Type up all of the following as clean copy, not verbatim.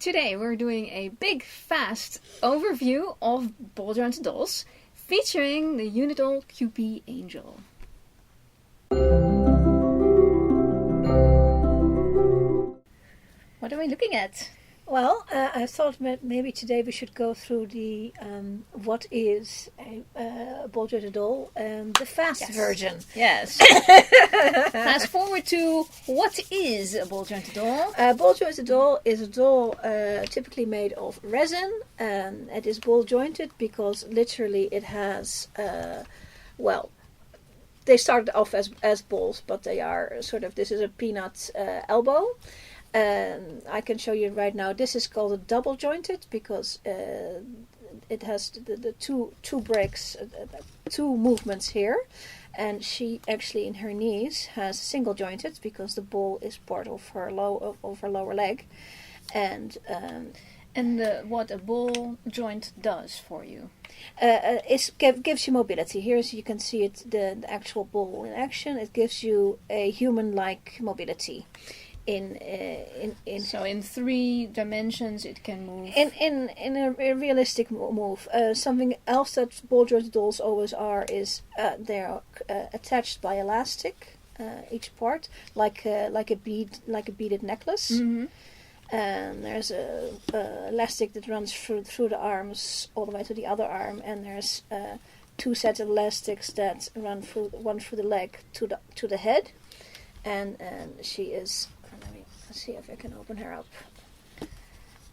Today we're doing a big, fast overview of ball jointed dolls featuring the Unidoll Cupi Angel. What are we looking at? Well, I thought maybe today we should go through the what is a ball jointed doll, the fast version. Yes. Fast forward to what is a ball jointed doll? A ball jointed doll is a doll typically made of resin. It is ball jointed because literally it has, they started off as balls, but they are sort of, this is a peanut elbow. I can show you right now. This is called a double jointed because it has the two breaks, two movements here, and she actually in her knees has single jointed because the ball is part of her lower leg, and what a ball joint does for you? Gives you mobility. Here, as you can see it, the actual ball in action. It gives you a human-like mobility. So in 3 dimensions it can move. In a realistic move. Something else that ball jointed dolls always are is they're attached by elastic, each part, like a beaded necklace. Mm-hmm. And there's a elastic that runs through the arms all the way to the other arm, and there's 2 sets of elastics that run one through the leg to the head, and she is. Let's see if I can open her up.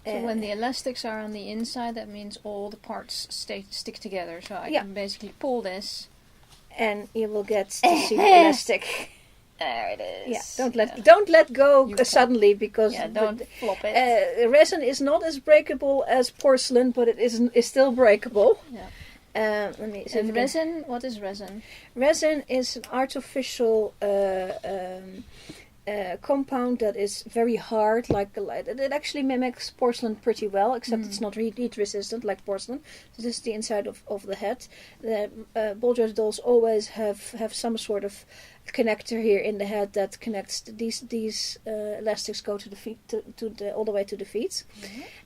So when the elastics are on the inside, that means all the parts stick together. So I can basically pull this, and you will get to see the elastic. There it is. Yeah, don't let go suddenly because don't flop it. Resin is not as breakable as porcelain, but it is still breakable. Yeah. Let me. And resin? What is resin? Resin is an artificial compound that is very hard, it actually mimics porcelain pretty well, except it's not heat resistant like porcelain. So this is the inside of the head. The ball jointed dolls always have some sort of connector here in the head that connects these elastics go to the feet all the way to the feet,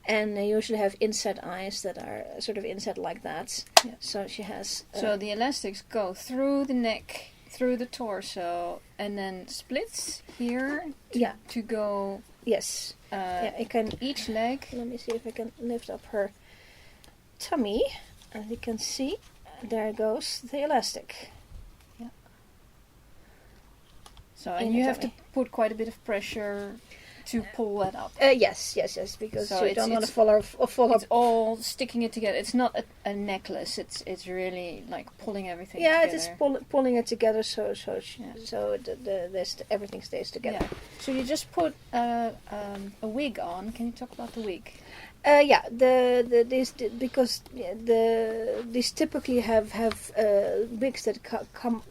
and they usually have inset eyes that are sort of inset like that. Yeah. So she has. So the elastics go through the neck, through the torso, and then splits here to go. Yes. It can each leg. Let me see if I can lift up her tummy. As you can see, there goes the elastic. Yeah. So and you have to put quite a bit of pressure to pull that up. Yes, because you don't want to fall It's all sticking it together. It's not a necklace. It's really like pulling everything together. Yeah, it is pulling it together so everything stays together. Yeah. So you just put a wig on. Can you talk about the wig? These typically have wigs that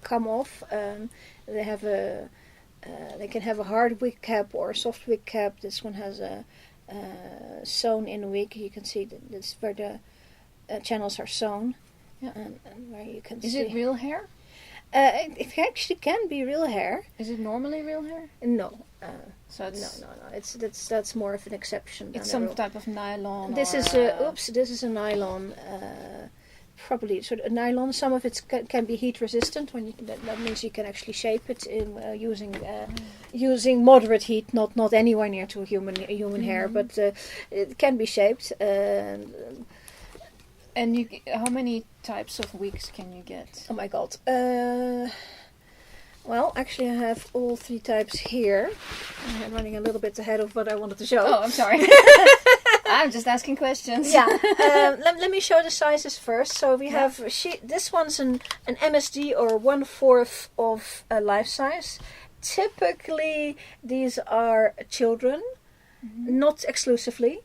come off. They can have a hard wig cap or a soft wig cap. This one has a sewn in wig. You can see that's where the channels are sewn. Yeah. And where you can see. Is it real hair? It actually can be real hair. Is it normally real hair? No. So it's no. That's more of an exception. It's some type of nylon. This is a nylon. Probably sort of nylon. Some of it can be heat resistant. That means you can actually shape it in using moderate heat, not anywhere near to a human hair, but it can be shaped. And how many types of wigs can you get? Oh my god. Well, actually, I have all 3 types here. I'm running a little bit ahead of what I wanted to show. Oh, I'm sorry. I'm just asking questions. Yeah. Let me show the sizes first. So we have this one's an MSD or 1/4 of a life size. Typically, these are children, not exclusively,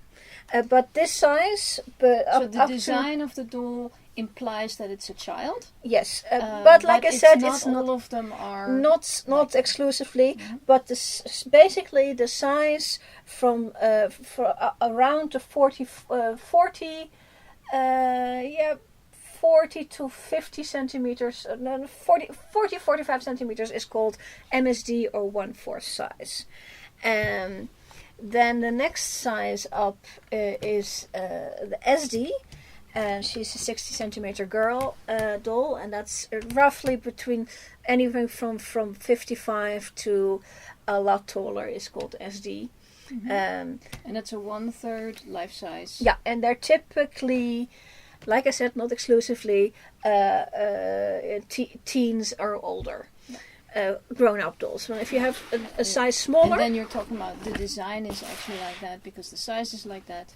but this size. So the design of the doll implies that it's a child. Yes, but like I said, it's not all of them are not exclusively, but basically the size from around the 40 to 50 centimeters, 45 centimeters is called MSD or 1/4 size. Then the next size up is the SD, and she's a 60 centimeter girl doll, and that's roughly between anything from 55 to a lot taller is called SD. And that's a 1/3 life size. Yeah, and they're typically, like I said, not exclusively teens or older. Grown-up dolls. So if you have a size smaller, and then you're talking about the design is actually like that because the size is like that,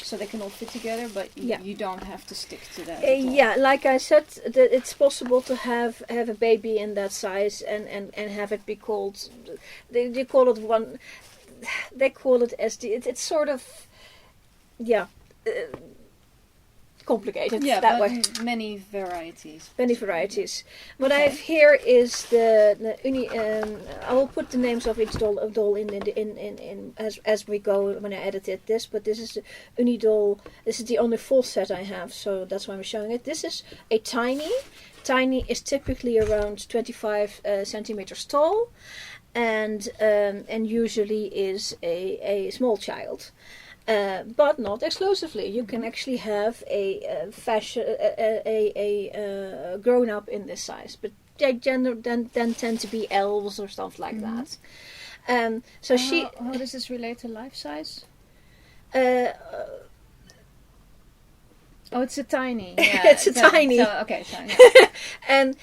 so they can all fit together. But you don't have to stick to that. Yeah, like I said, it's possible to have a baby in that size and have it be called. They call it one. They call it SD. It's sort of, complicated that way. Many varieties. Many varieties. What I have here is the uni. I will put the names of each doll in as we go when I edited this. But this is the Unidoll. This is the only full set I have, so that's why I'm showing it. This is a tiny. Tiny is typically around 25 centimeters tall, and usually is a small child. But not exclusively. You can actually have a grown up in this size, but they then tend to be elves or stuff like that. So how does this relate to life size? It's a tiny. Yeah, it's a tiny. Okay, tiny. Yeah. And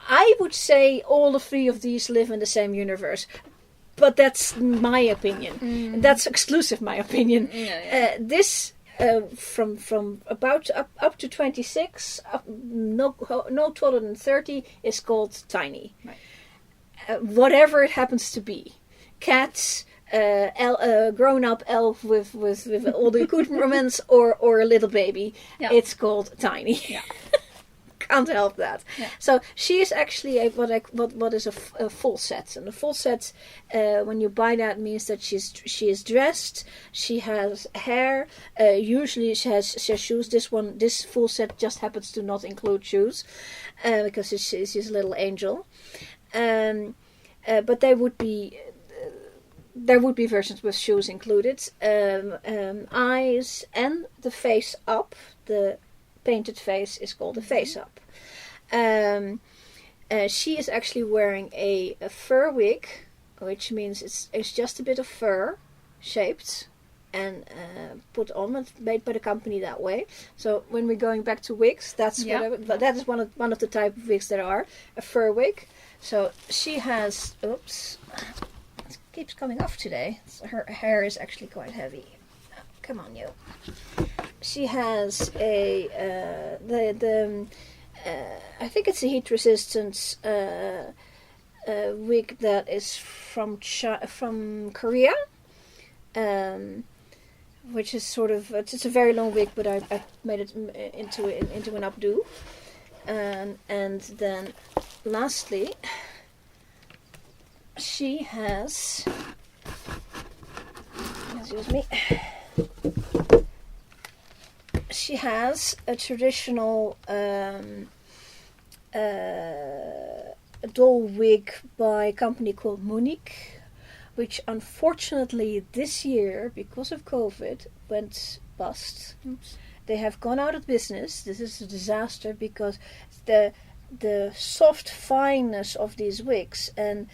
I would say all the three of these live in the same universe. But that's my opinion. That's exclusive my opinion. This from about up to 26, no taller than 30 is called tiny. Right. Whatever it happens to be, cats, grown-up elf with all the accoutrements, or a little baby, it's called tiny. Yeah. Can't help that. Yeah. So she is actually what is a full set, and a full set when you buy that means that she is dressed, she has hair, usually she has shoes. This full set just happens to not include shoes because she's a little angel, but there would be versions with shoes included, eyes and the face up. The painted face is called a face up. She is actually wearing a fur wig, which means it's just a bit of fur shaped and put on, made by the company that way. So when we're going back to wigs, that is one of the type of wigs there are, a fur wig. So she has, oops, it keeps coming off today. Her hair is actually quite heavy. Come on, you. She has I think it's a heat-resistant wig that is from Korea, which is sort of it's a very long wig, but I made it into an updo, and then lastly she has. Excuse me. She has a traditional doll wig by a company called Monique, which unfortunately this year, because of COVID, went bust. Oops. They have gone out of business. This is a disaster because the soft fineness of these wigs and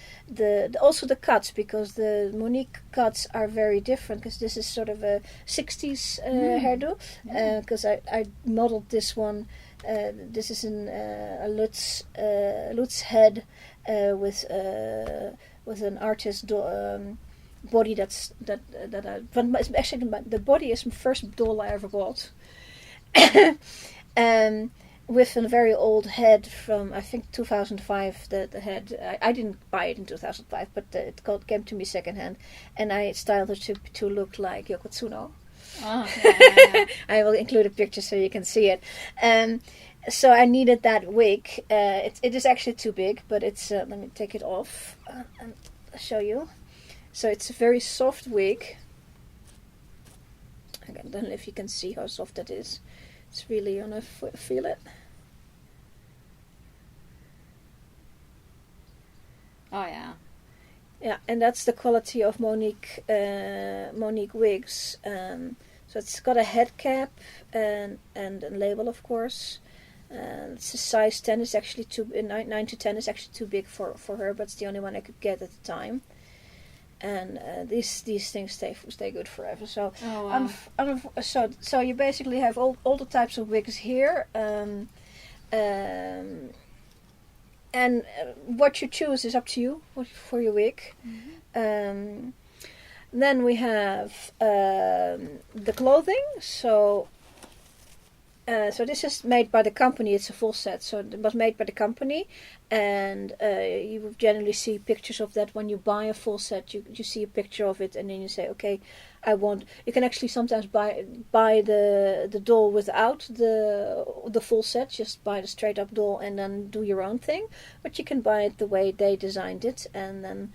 also the cuts, because the Monique cuts are very different, because this is sort of a 60s hairdo, because I modeled this one. This is a Lutz head with an artist body actually the body is my first doll I ever bought. With a very old head from, I think, 2005. The head, I didn't buy it in 2005, but it came to me secondhand, and I styled it to look like Yoko Tsuno. Oh, yeah. I will include a picture so you can see it. So I needed that wig. It is actually too big, but it's. Let me take it off and show you. So it's a very soft wig. I don't know if you can see how soft that is. It's really, you know, feel it. Oh yeah, Yeah, and that's the quality of Monique wigs. So it's got a head cap and a label, of course. It's a size 10. It's actually 9 to 10 is actually too big for her, but it's the only one I could get at the time. And these things stay good forever. So Oh, wow. so you basically have all the types of wigs here. And what you choose is up to you for your wig. Mm-hmm. Then we have the clothing. So this is made by the company. It's a full set, so it was made by the company, and you will generally see pictures of that when you buy a full set. You see a picture of it, and then you say, okay, I want. You can actually sometimes buy the doll without the full set. Just buy the straight up doll and then do your own thing. But you can buy it the way they designed it, and then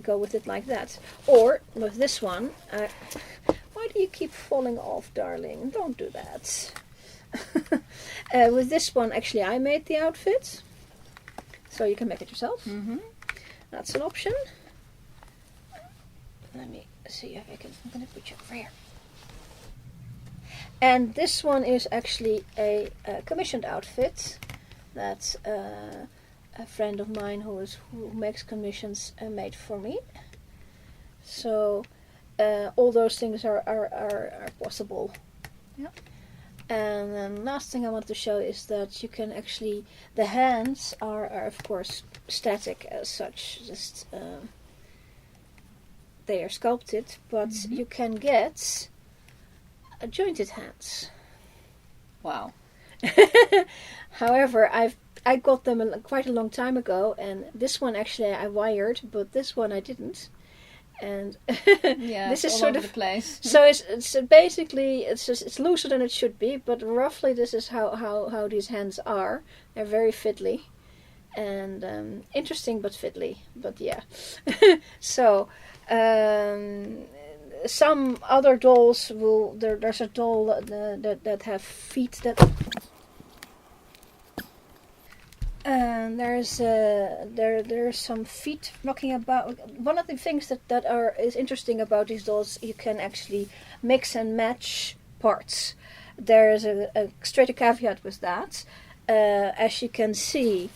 go with it like that. Or with this one. Why do you keep falling off, darling? Don't do that. With this one, actually, I made the outfit. So you can make it yourself. Mm-hmm. That's an option. Let me see if I can... I'm going to put you over here. And this one is actually a commissioned outfit that a friend of mine who makes commissions made for me. So... all those things are possible. Yep. And then last thing I want to show is that you can actually, the hands are of course static as such, just they are sculpted, but you can get jointed hands. Wow. However, I got them quite a long time ago, and this one actually I wired, but this one I didn't. And Yeah, this is all sort over of the place. So it's basically it's looser than it should be, but roughly this is how these hands are. They're very fiddly and interesting, but fiddly. But yeah, so some other dolls will there's a doll that have feet that. And there's some feet rocking about. One of the things that is interesting about these dolls, you can actually mix and match parts. There's a straight caveat with that. As you can see,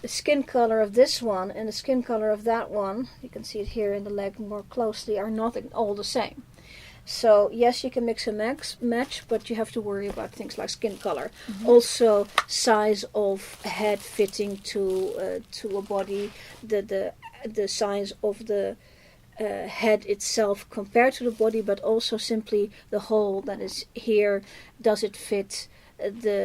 the skin color of this one and the skin color of that one, you can see it here in the leg more closely, are not all the same. So yes, you can mix and match, but you have to worry about things like skin color. Mm-hmm. Also, size of head fitting to a body, the size of the head itself compared to the body, but also simply the hole that is here. Does it fit the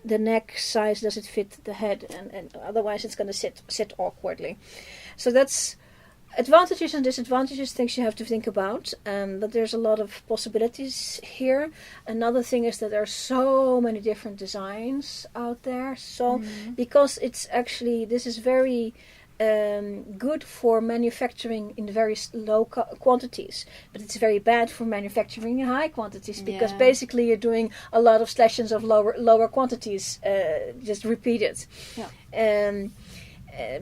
neck size? Does it fit the head? And otherwise, it's going to sit awkwardly. So that's advantages and disadvantages, things you have to think about, but there's a lot of possibilities here. Another thing is that there are so many different designs out there, because it's actually, this is very good for manufacturing in very low quantities, but it's very bad for manufacturing in high quantities, because basically you're doing a lot of slashes of lower quantities, just repeated.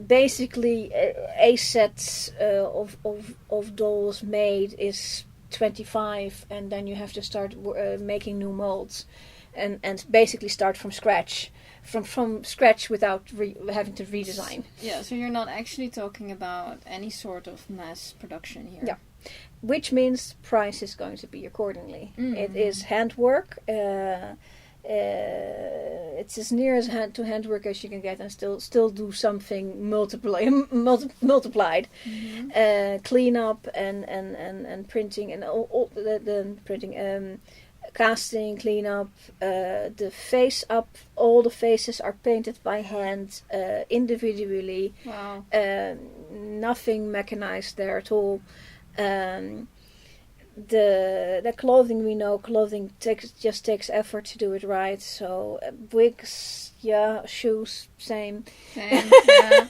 Basically, a set of dolls made is 25, and then you have to start making new molds, and basically start from scratch, without having to redesign. Yeah, so you're not actually talking about any sort of mass production here. Yeah, which means price is going to be accordingly. It is handwork. It's as near as handwork as you can get, and still do something multiplied. Clean up and printing and all the printing, casting, clean up, the face up. All the faces are painted by hand, individually. Wow. Nothing mechanized there at all. The clothing, we know clothing takes effort to do it right. So wigs, shoes, same. Yeah.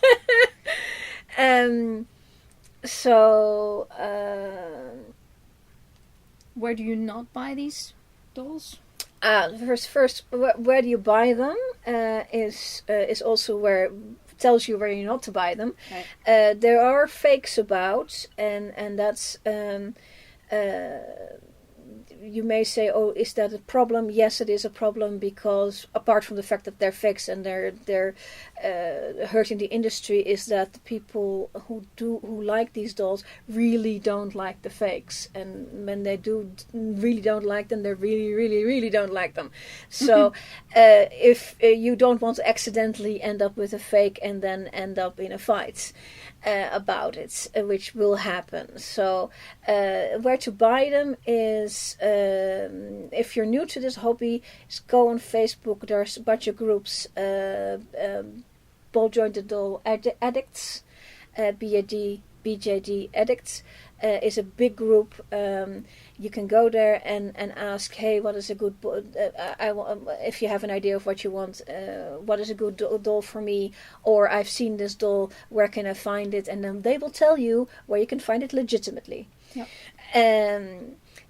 So where do you not buy these dolls? First, where do you buy them is also where tells you where you're not to buy them. Right. There are fakes about, and that's you may say, oh, is that a problem? Yes, it is a problem, because apart from the fact that they're fakes and they're hurting the industry, is that the people who like these dolls really don't like the fakes, and when they really don't like them, they really don't like them. So if you don't want to accidentally end up with a fake and then end up in a fight about it, which will happen. So where to buy them is, if you're new to this hobby, is go on Facebook. There's a bunch of groups, ball jointed doll addicts, BJD addicts is a big group. You can go there and ask, hey, what is a good if you have an idea of what you want, what is a good doll for me, or I've seen this doll, where can I find it? And then they will tell you where you can find it legitimately. Yep.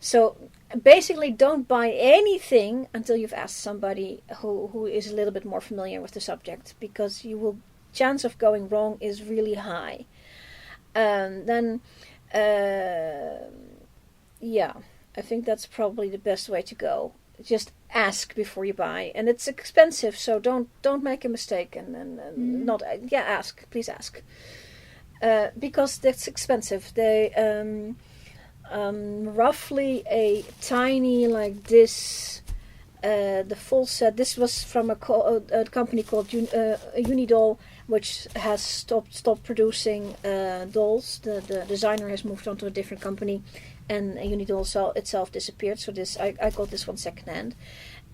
So basically, don't buy anything until you've asked somebody who is a little bit more familiar with the subject, because chance of going wrong is really high. Then I think that's probably the best way to go. Just ask before you buy, and it's expensive, so don't make a mistake and not ask. Please ask, because that's expensive. They roughly a tiny like this. The full set. This was from a company called Unidoll, which has stopped producing dolls. The designer has moved on to a different company, and Unidoll itself disappeared. So I got this one secondhand,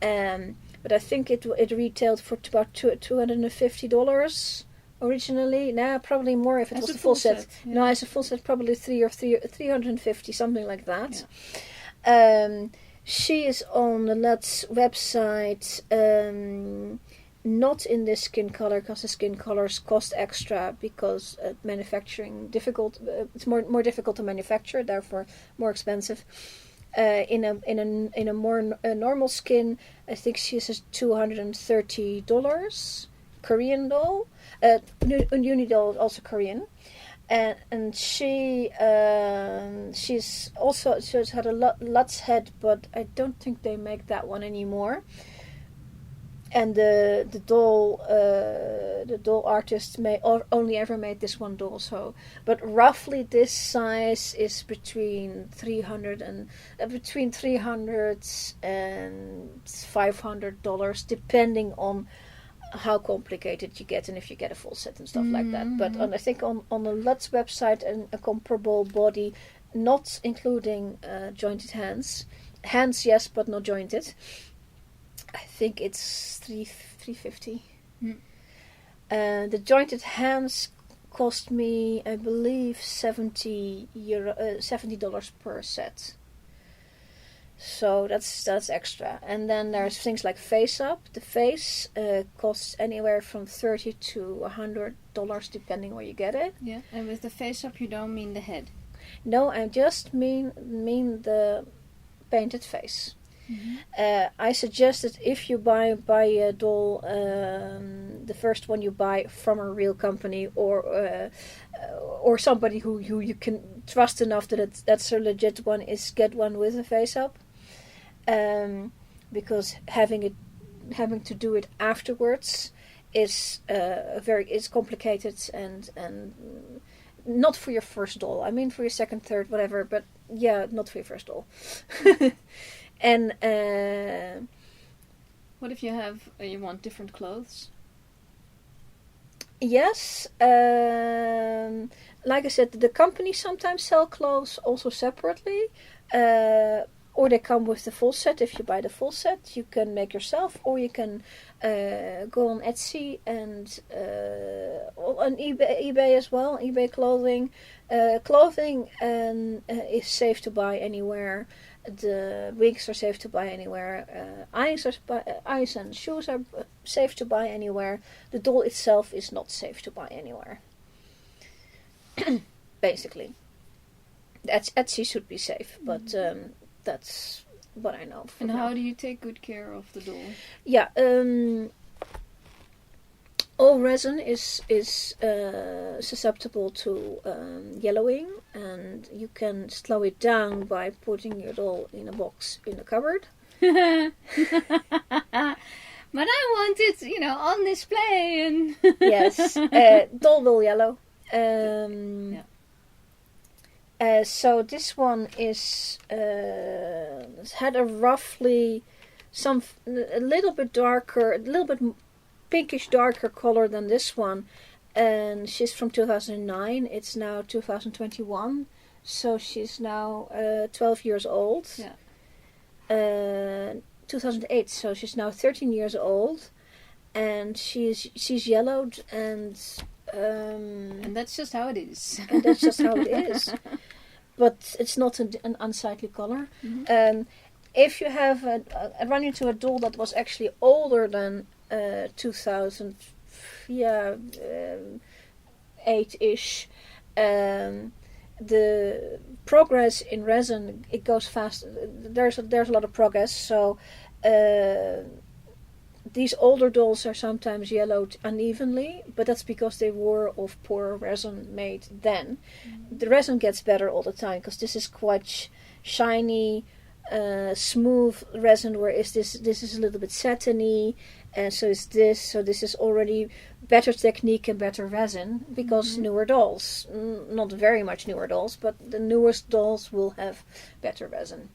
but I think it retailed for about $250 originally. Now probably more if it was the full set. Yeah. No, as a full set, probably $350, something like that. Yeah. She is on the Let's website, not in this skin color, because the skin colors cost extra, because manufacturing difficult. It's more difficult to manufacture, therefore more expensive. In a more normal skin, I think she is $230. Korean doll, Unidoll, also Korean. And she's had a Lutz head, but I don't think they make that one anymore. And the doll artist only ever made this one doll. So, but roughly this size is between $300 and $500, depending on how complicated you get and if you get a full set and stuff like that. But I think on the Lutz website, and a comparable body, not including jointed hands, yes, but not jointed, I think it's $350. The jointed hands cost me, I believe, $70 per set. So that's extra. And then there's things like face up. The face costs anywhere from $30 to $100, depending where you get it. Yeah, and with the face up, you don't mean the head. No, I just mean the painted face. I suggest that if you buy a doll, the first one you buy from a real company, or somebody who you can trust enough that that's a legit one, is get one with a face up. Because having to do it afterwards is is complicated and not for your first doll. I mean, for your second, third, whatever. But yeah, not for your first doll. And what if you want different clothes? Yes, like I said, the companies sometimes sell clothes also separately. Or they come with the full set. If you buy the full set, you can make yourself, or you can go on Etsy and on eBay as well. eBay clothing, is safe to buy anywhere. The wigs are safe to buy anywhere. Eyes and shoes are safe to buy anywhere. The doll itself is not safe to buy anywhere. Basically, Etsy should be safe, but. That's what I know. And how do you take good care of the doll? Yeah, All resin is susceptible to yellowing, and you can slow it down by putting your doll in a box in a cupboard. But I want it, on display and. Yes, doll will yellow. So this one is had a roughly a little bit darker, a little bit pinkish darker color than this one, and she's from 2009. It's now 2021, so she's now 12 years old. 2008, so she's now 13 years old, and she's yellowed, and that's just how it is. And that's just how it is. But it's not an unsightly color. Mm-hmm. If you have run into a doll that was actually older than 2008-ish, the progress in resin, it goes fast. There's a lot of progress. So these older dolls are sometimes yellowed unevenly, but that's because they were of poor resin made then. Mm-hmm. The resin gets better all the time because this is quite shiny, smooth resin, whereas this is a little bit satiny, and so is this. So this is already better technique and better resin because newer dolls, not very much newer dolls, but the newest dolls will have better resin.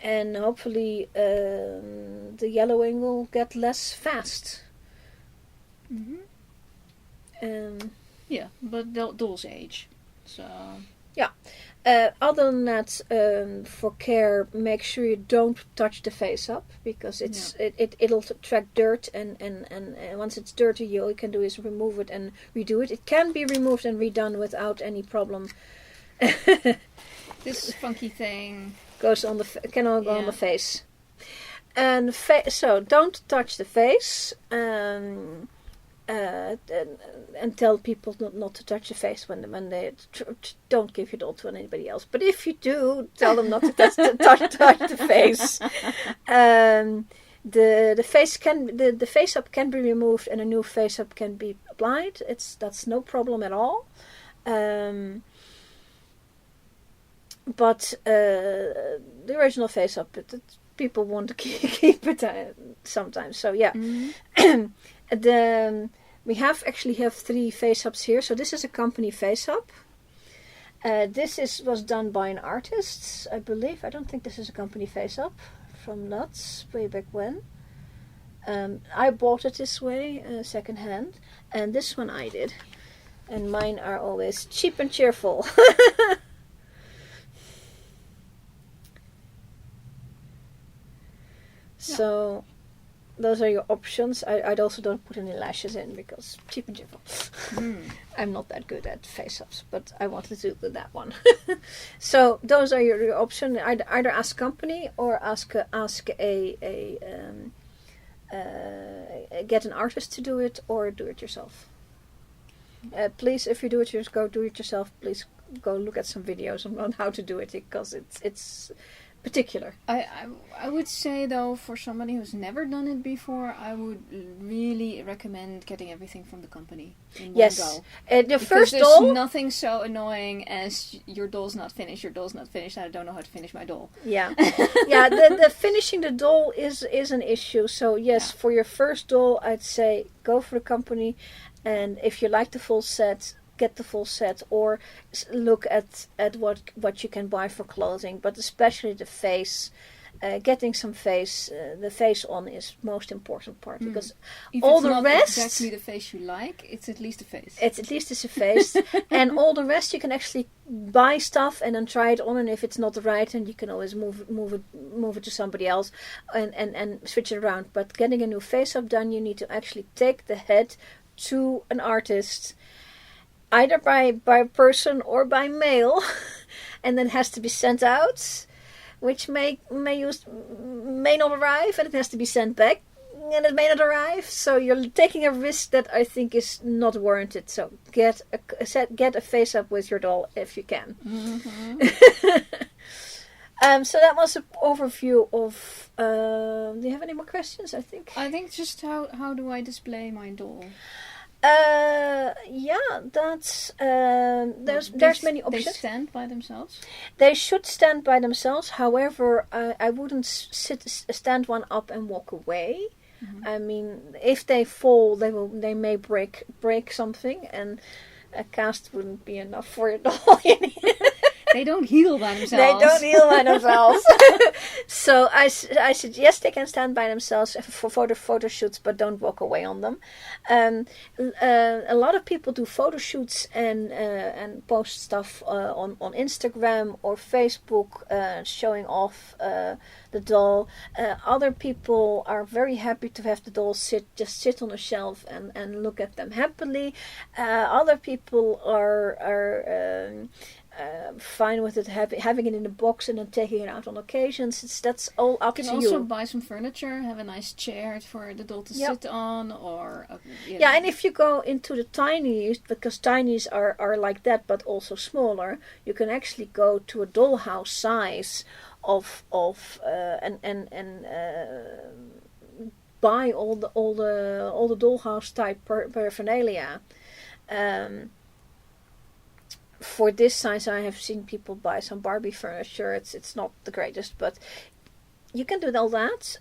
And hopefully the yellowing will get less fast. Mm-hmm. But dolls age. So... Yeah. Other than that, for care, make sure you don't touch the face up, because it'll attract dirt, and once it's dirty, all you can do is remove it and redo it. It can be removed and redone without any problem. This funky thing goes on can all go on the face, and so don't touch the face. And tell people not to touch the face when they don't give your doll to anybody else. But if you do, tell them not to touch the face. The face up can be removed and a new face up can be applied. That's no problem at all. But the original face up, people want to keep it sometimes. So yeah. Mm-hmm. We actually have 3 face-ups here. So this is a company face-up. This was done by an artist, I believe. I don't think this is a company face-up from Lutz way back when. I bought it this way, second hand. And this one I did. And mine are always cheap and cheerful. So... those are your options. I'd also don't put any lashes in because cheap and cheerful. I'm not that good at face-ups, but I wanted to do that one. So those are your options. Either ask company or get an artist to do it, or do it yourself. Please, if you do it yourself, please go look at some videos on how to do it, because it's particular. I would say, though, for somebody who's never done it before, I would really recommend getting everything from the company in one go. The first doll... there's nothing so annoying as your doll's not finished, I don't know how to finish my doll. Yeah. Yeah, the finishing the doll is an issue. So yes, for your first doll, I'd say go for the company, and if you like the full set, get the full set, or look at what you can buy for clothing, but especially the face. Getting some face, the face on is most important part, because if all it's the not rest, exactly the face you like, it's at least a face. It's a face, and all the rest you can actually buy stuff and then try it on, and if it's not right, and you can always move it to somebody else, and switch it around. But getting a new face up done, you need to actually take the head to an artist, either by person or by mail, and then has to be sent out, which may not arrive, and it has to be sent back, and it may not arrive. So you're taking a risk that I think is not warranted. So get a face up with your doll if you can. Mm-hmm. So that was an overview of... do you have any more questions, I think? I think just how do I display my doll? That's... there's many options. They stand by themselves? They should stand by themselves. However, I wouldn't stand one up and walk away. Mm-hmm. I mean, if they fall, they may break something, and a cast wouldn't be enough for your doll. They don't heal by themselves. They don't heal by themselves. So I suggest they can stand by themselves for photo shoots, but don't walk away on them. A lot of people do photo shoots and post stuff on Instagram or Facebook, showing off the doll. Other people are very happy to have the doll sit on a shelf and look at them happily. Other people are fine with it, having it in a box and then taking it out on occasions. That's all up to you. You can also buy some furniture, have a nice chair for the doll to sit on, or and if you go into the tinies, because tinies are like that but also smaller, you can actually go to a dollhouse size of and buy all the dollhouse type paraphernalia. For this size, I have seen people buy some Barbie furniture. It's not the greatest, but you can do all that.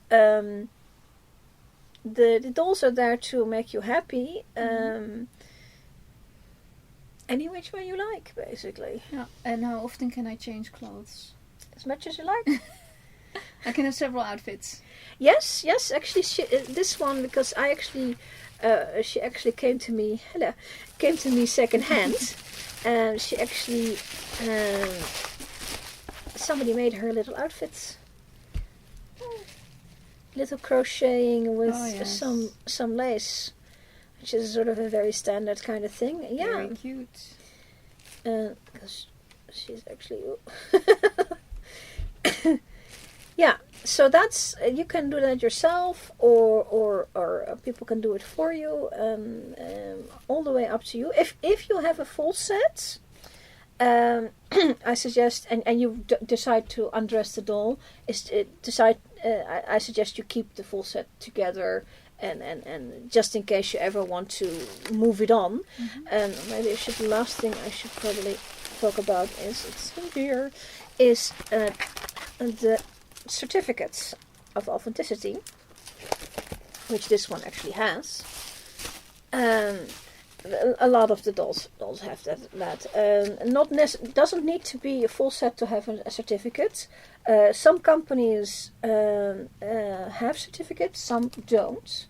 The dolls are there to make you happy. Any which way you like, basically. Yeah. And how often can I change clothes? As much as you like. I can have several outfits. Yes. Actually, this one, because she actually came to me second hand. She actually, somebody made her little outfits. Little crocheting with some lace, which is sort of a very standard kind of thing. Yeah. Very cute. Because she's actually... Yeah, so that's... you can do that yourself, or people can do it for you. All the way up to you. If you have a full set, I suggest, and you decide to undress the doll, I suggest you keep the full set together, and just in case you ever want to move it on. And maybe the last thing I should probably talk about is the certificates of authenticity, which this one actually has. A lot of the dolls have that. Doesn't need to be a full set to have a certificate. Some companies have certificates, some don't.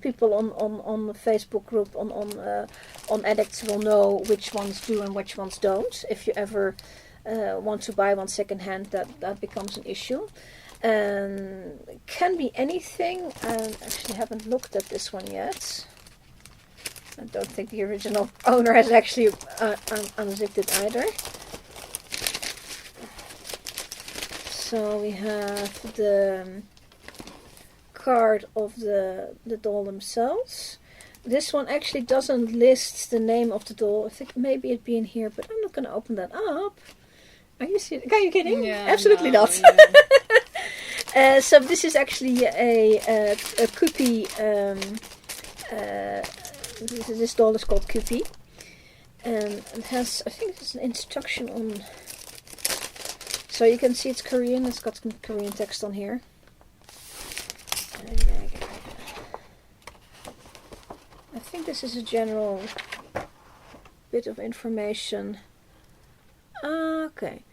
People on the Facebook group on Addicts will know which ones do and which ones don't. If you ever want to buy one second hand, that becomes an issue. Can be anything. I actually haven't looked at this one yet. I don't think the original owner has actually unzipped it either. So we have the card of the doll themselves. This one actually doesn't list the name of the doll. I think maybe it'd be in here, but I'm not going to open that up. Are you kidding? Yeah, absolutely no, not. Yeah. So this is actually a Cupi. This doll is called Cupi, and it has, I think, there's an instruction on. So you can see it's Korean. It's got some Korean text on here. I think this is a general bit of information. Okay.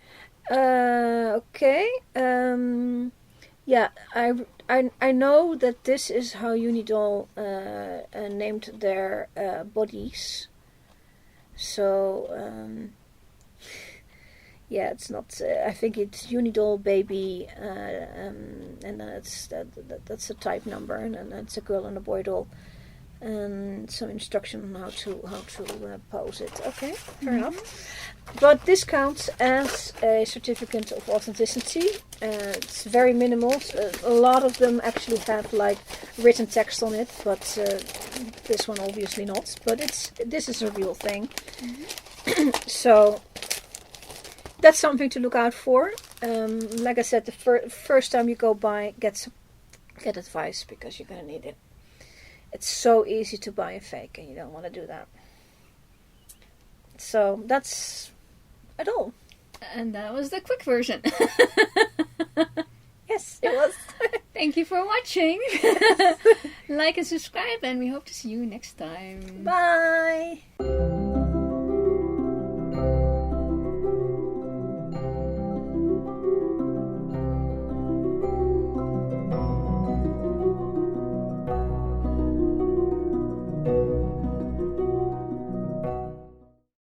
Yeah, I know that this is how Unidoll named their bodies. So yeah, it's not. I think it's Unidoll baby, and that's a type number, and then it's a girl and a boy doll, and some instruction on how to pose it. Okay, fair enough. But this counts as a certificate of authenticity. It's very minimal. A lot of them actually have like written text on it, but this one obviously not. But this is a real thing. So that's something to look out for. like I said, the first time you go buy, get advice, because you're gonna need it. It's so easy to buy a fake, and you don't want to do that. So that's it all. And that was the quick version. Yes, it was. Thank you for watching. Like and subscribe, and we hope to see you next time. Bye.